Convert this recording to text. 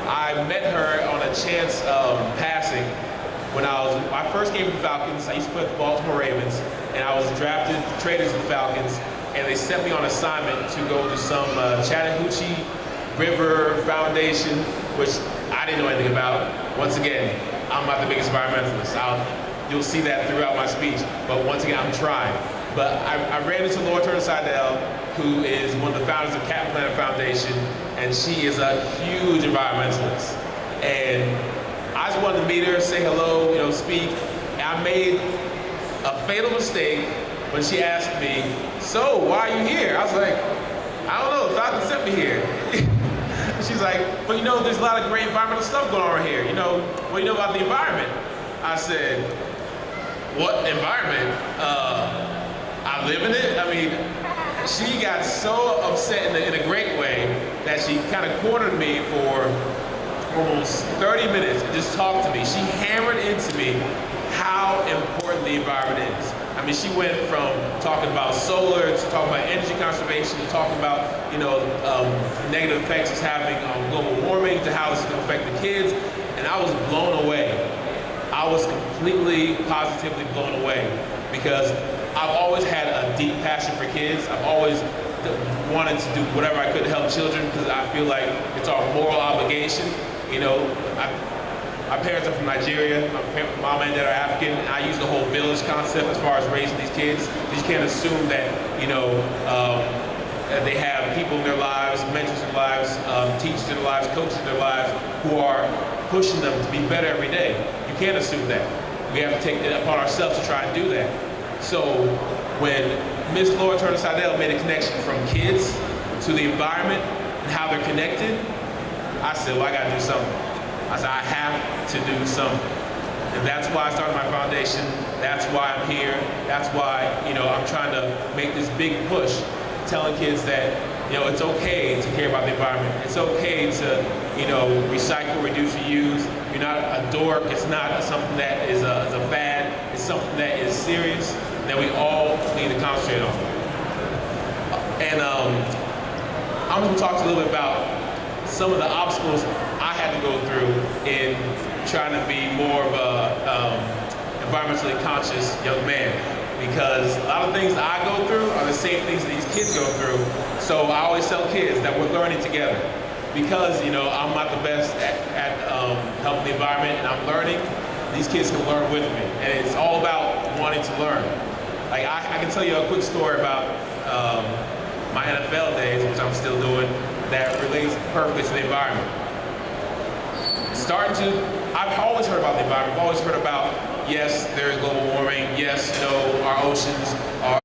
I met her on a chance passing when I first came to the Falcons. I used to play with the Baltimore Ravens, and I was drafted, traded to the Falcons, and they sent me on assignment to go to some Chattahoochee River Foundation, which I didn't know anything about. Once again, I'm not the biggest environmentalist. You'll see that throughout my speech, but once again, I'm trying. But I ran into Laura Turner Seidel, who is one of the founders of Captain Planet Foundation, and she is a huge environmentalist. And I just wanted to meet her, say hello, speak. And I made a fatal mistake when she asked me, "So, why are you here?" I was like, "I don't know, Falcon sent me here." She's like, "But there's a lot of great environmental stuff going on right here. What do you know about the environment?" I said, "What environment? I live in it." I mean, she got so upset in a great way that she kind of cornered me for almost 30 minutes and just talked to me. She hammered into me how important the environment is. I mean, she went from talking about solar to talking about energy conservation to talking about, negative effects it's having on global warming to how it's going to affect the kids. And I was blown away. I was completely, positively blown away because I've always had a deep passion for kids. I've always wanted to do whatever I could to help children because I feel like it's our moral obligation. My parents are from Nigeria. My mom and dad are African, and I use the whole village concept as far as raising these kids. You can't assume that, that they have people in their lives, mentors in their lives, teachers in their lives, coaches in their lives who are pushing them to be better every day. You can't assume that. We have to take it upon ourselves to try and do that. So when Miss Laura Turner Seidel made a connection from kids to the environment and how they're connected, I said, well, I gotta do something. I said, I have to do something. And that's why I started my foundation. That's why I'm here. That's why, I'm trying to make this big push, telling kids that, it's okay to care about the environment. It's okay to, recycle, reduce, and use. You're not a dork. It's not something that is a fad. It's something that is serious that we all need to concentrate on. And I'm going to talk to you a little bit about some of the obstacles I had to go through in trying to be more of a environmentally conscious young man. Because a lot of things I go through are the same things that these kids go through. So I always tell kids that we're learning together. Because, I'm not the best at helping the environment and I'm learning, these kids can learn with me. And it's all about wanting to learn. Like I can tell you a quick story about my NFL days, which I'm still doing, that relates perfectly to the environment. I've always heard about the environment. I've always heard about, yes, there's global warming. Yes, our oceans